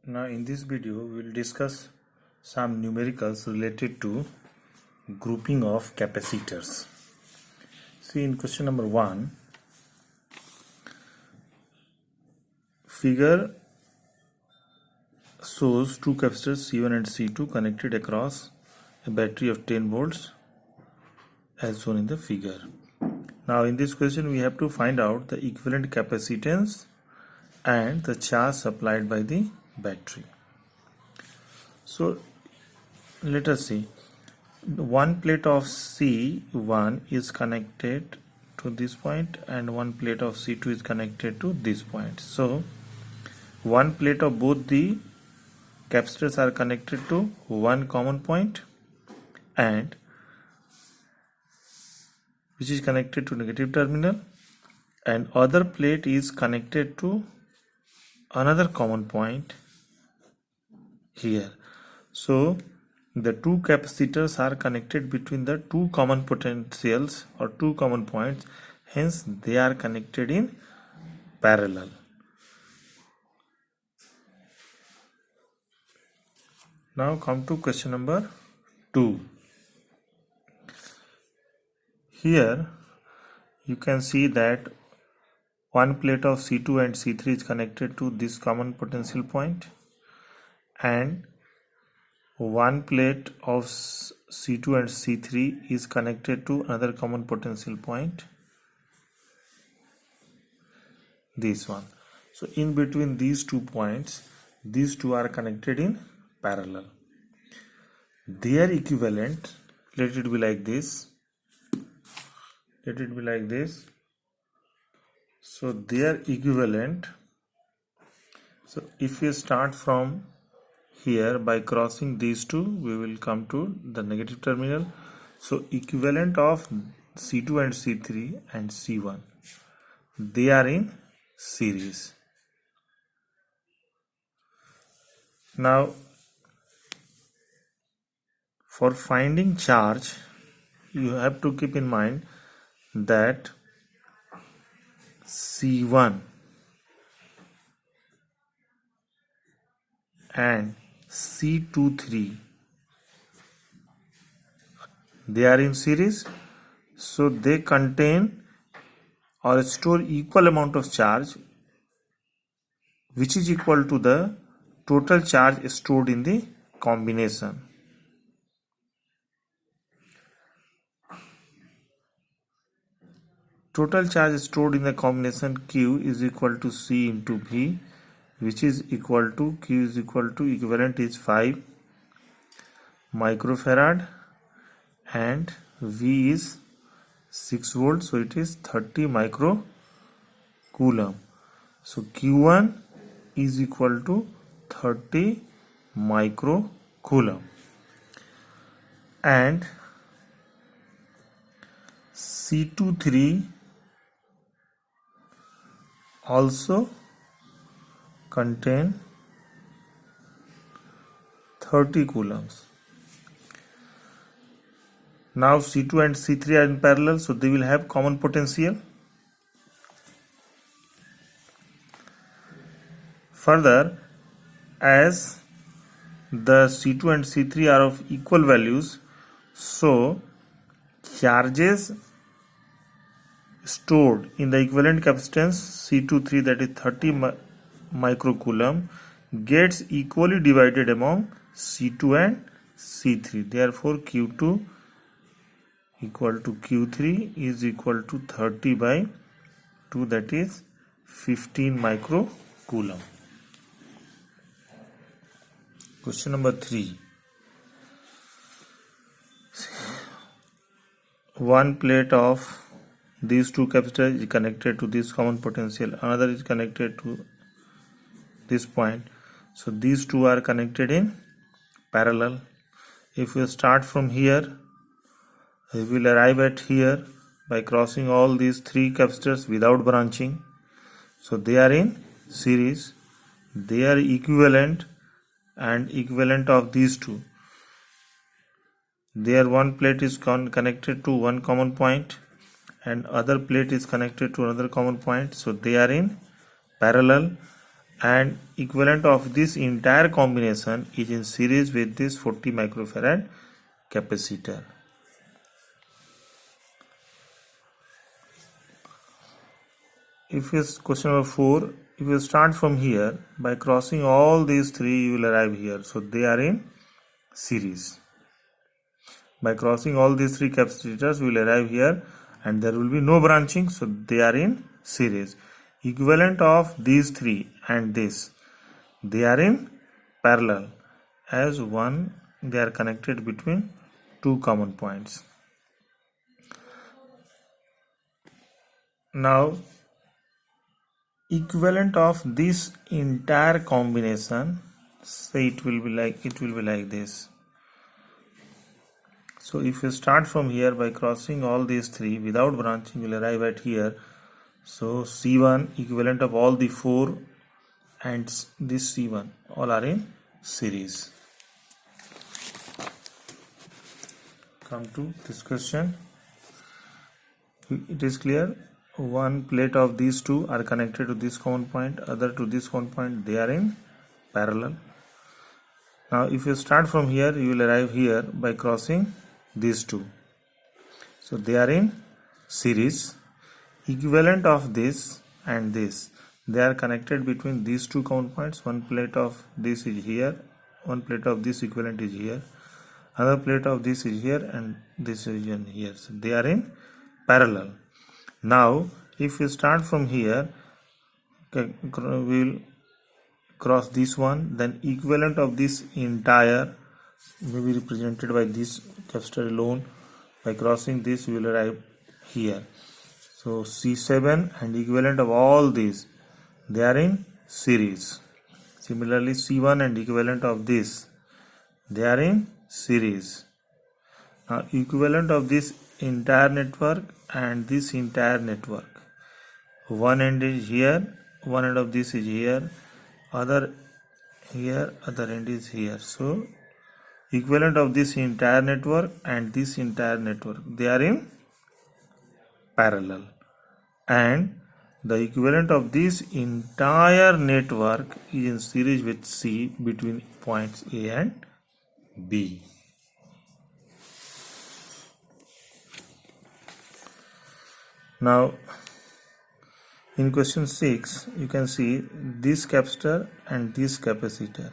Now in this video we will discuss some numericals related to grouping of capacitors. See, in question number 1, figure shows two capacitors C1 and C2 connected across a battery of 10 volts as shown in the figure. Now in this question we have to find out the equivalent capacitance and the charge supplied by the battery. So let us see, one plate of C1 is connected to this point and one plate of C2 is connected to this point. So one plate of both the capacitors are connected to one common point, and which is connected to negative terminal, and other plate is connected to another common point here. So the two capacitors are connected between the two common potentials or two common points, hence they are connected in parallel. Now come to question number 2. Here you can see that one plate of C2 and C3 is connected to this common potential point, and one plate of C2 and C3 is connected to another common potential point, this one. So in between these 2 points, these two are connected in parallel. Their equivalent, let it be like this. So their equivalent, so if we start from here by crossing these two, we will come to the negative terminal. So equivalent of C2 and C3 and C1, they are in series. Now for finding charge, you have to keep in mind that C1 and C23, they are in series, so they contain or store equal amount of charge, which is equal to the total charge stored in the combination. Total charge stored in the combination Q is equal to C into V, which is equal to, Q is equal to, equivalent is 5 microfarad and V is 6 volts, so it is 30 microcoulomb. So Q1 is equal to 30 microcoulomb, and C23 also contain 30 coulombs. Now C2 and C3 are in parallel, so they will have common potential. Further, as the C2 and C3 are of equal values, so charges stored in the equivalent capacitance C23, that is 30 microcoulomb, gets equally divided among C2 and C3. Therefore Q2 equal to Q3 is equal to 30 by 2, that is 15 microcoulomb. Question number 3. One plate of these two capacitors is connected to this common potential, another is connected to this point, so these two are connected in parallel. If we start from here, we will arrive at here by crossing all these 3 capacitors without branching, so they are in series. They are equivalent, and equivalent of these two, there one plate is connected to one common point and other plate is connected to another common point, so they are in parallel, and equivalent of this entire combination is in series with this 40 microfarad capacitor. If is question number 4, if you start from here, by crossing all these three you will arrive here, so they are in series. By crossing all these three capacitors we will arrive here and there will be no branching, so they are in series. Equivalent of these three and this, they are in parallel, as one they are connected between two common points. Now equivalent of this entire combination, say it will be like this. So if you start from here by crossing all these three without branching, you will arrive at here. So C1 equivalent of all the four and this C1 all are in series. Come to this question. It is clear. One plate of these two are connected to this common point, other to this common point, they are in parallel. Now if you start from here, you will arrive here by crossing these two. So they are in series. Equivalent of this and this, they are connected between these two common points. One plate of this is here, one plate of this equivalent is here, another plate of this is here, and this is in here. So they are in parallel. Now if we start from here, we will cross this one, then equivalent of this entire may be represented by this capacitor alone. By crossing this we will arrive here. So C7 and equivalent of all these, they are in series. Similarly C1 and equivalent of this, they are in series. Now equivalent of this entire network and this entire network, one end is here, one end of this is here, other here, other end is here. So equivalent of this entire network and this entire network, they are in parallel, and the equivalent of this entire network is in series with C between points A and B. Now in question 6 you can see this capacitor and this capacitor.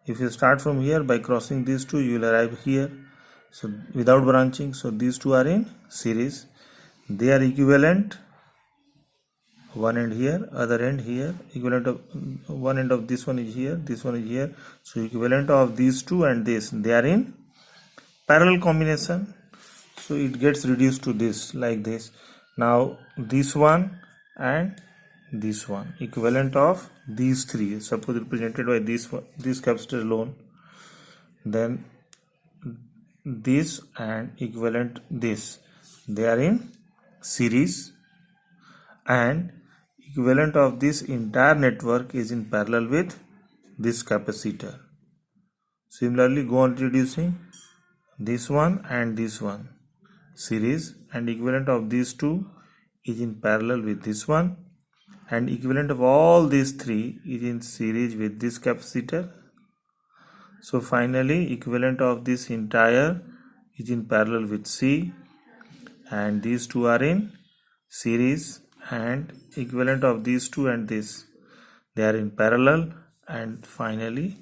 If you start from here by crossing these two, you will arrive here, so without branching. So these two are in series, they are equivalent, one end here, other end here, equivalent of one end of this one is here, this one is here. So equivalent of these two and this, they are in parallel combination, so it gets reduced to this like this. Now this one and this one, equivalent of these three, suppose represented by this one, this capacitor alone, then this and equivalent this, they are in series, and equivalent of this entire network is in parallel with this capacitor. Similarly go on reducing this one and this one, series, and equivalent of these two is in parallel with this one, and equivalent of all these three is in series with this capacitor. So finally equivalent of this entire is in parallel with C, and these two are in series, and equivalent of these two and this, they are in parallel, and finally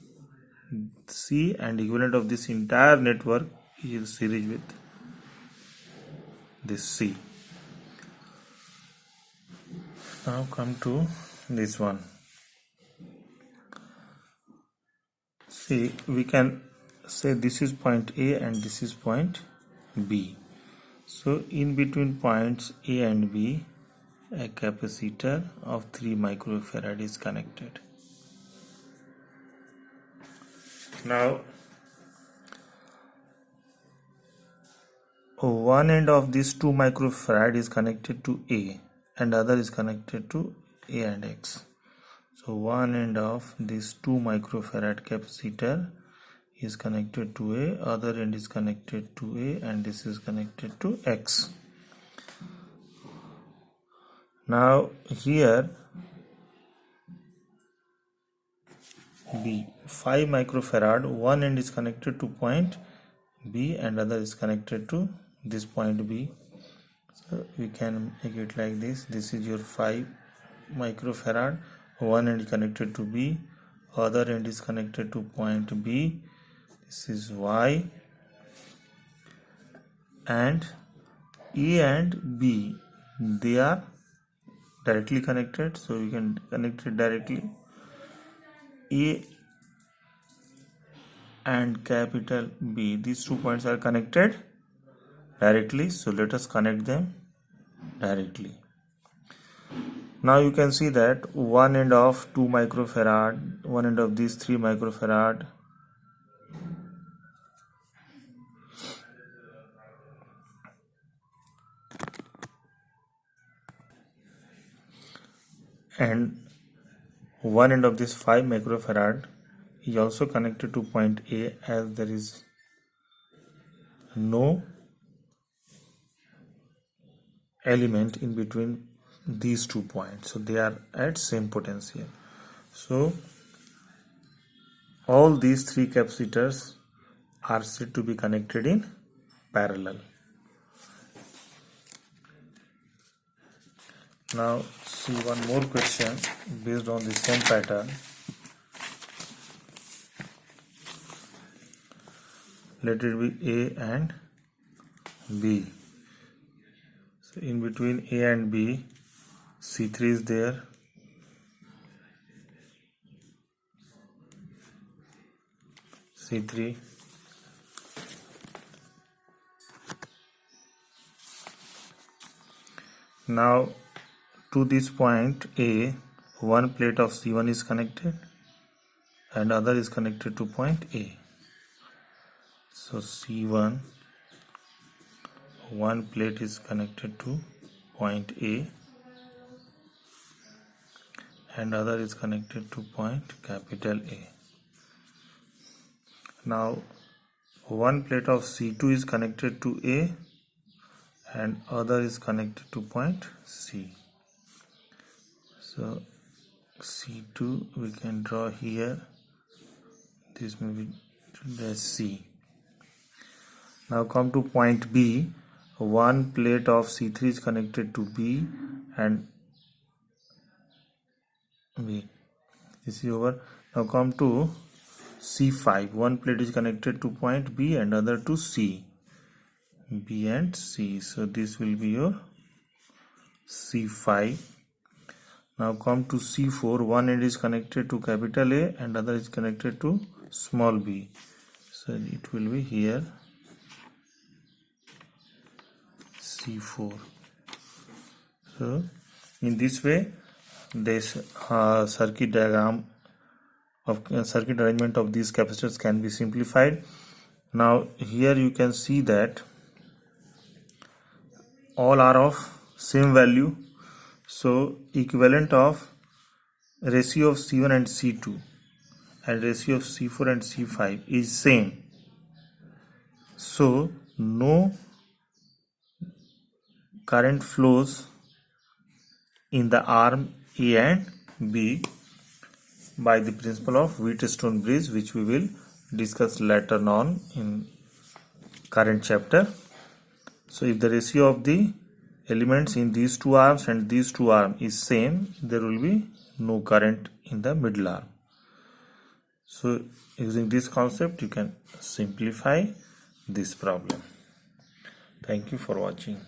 C and equivalent of this entire network is in series with this C. Now come to this one. See, we can say this is point A and this is point B. So in between points A and B, a capacitor of 3 microfarad is connected. Now one end of this 2 microfarad is connected to A and other is connected to A and X. So one end of this 2 microfarad capacitor is connected to A, other end is connected to A, and this is connected to X. Now here B. 5 microfarad, one end is connected to point B and other is connected to this point B. So we can make it like this. This is your 5 microfarad, one end connected to B, other end is connected to point B. This is Y, and A and B, they are directly connected, so you can connect it directly. A and capital B, these 2 points are connected directly, so let us connect them directly. Now you can see that one end of 2 microfarad, one end of these 3 microfarad, and one end of this 5 microfarad is also connected to point A, as there is no element in between these 2 points, so they are at same potential. So all these 3 capacitors are said to be connected in parallel. Now see one more question based on the same pattern. Let it be A and B. So in between A and B, C3 is there, C3, now to this point A, one plate of C1 is connected and other is connected to point A. So C1, one plate is connected to point A and other is connected to point capital A. Now one plate of C2 is connected to A and other is connected to point C. So C2 we can draw here, this may be the C. Now come to point B, one plate of C3 is connected to B and B. This is over. Now come to C5, one plate is connected to point B and other to C, B and C. So this will be your C5. Now come to C4, one end is connected to capital A and other is connected to small b. So it will be here C4. So in this way this circuit diagram of circuit arrangement of these capacitors can be simplified. Now here you can see that all are of same value, so equivalent of ratio of C1 and C2 and ratio of C4 and C5 is same, so no current flows in the arm A and B by the principle of Wheatstone bridge, which we will discuss later on in current chapter. So if the ratio of the elements in these two arms and these two arms is same, there will be no current in the middle arm. So using this concept you can simplify this problem. Thank you for watching.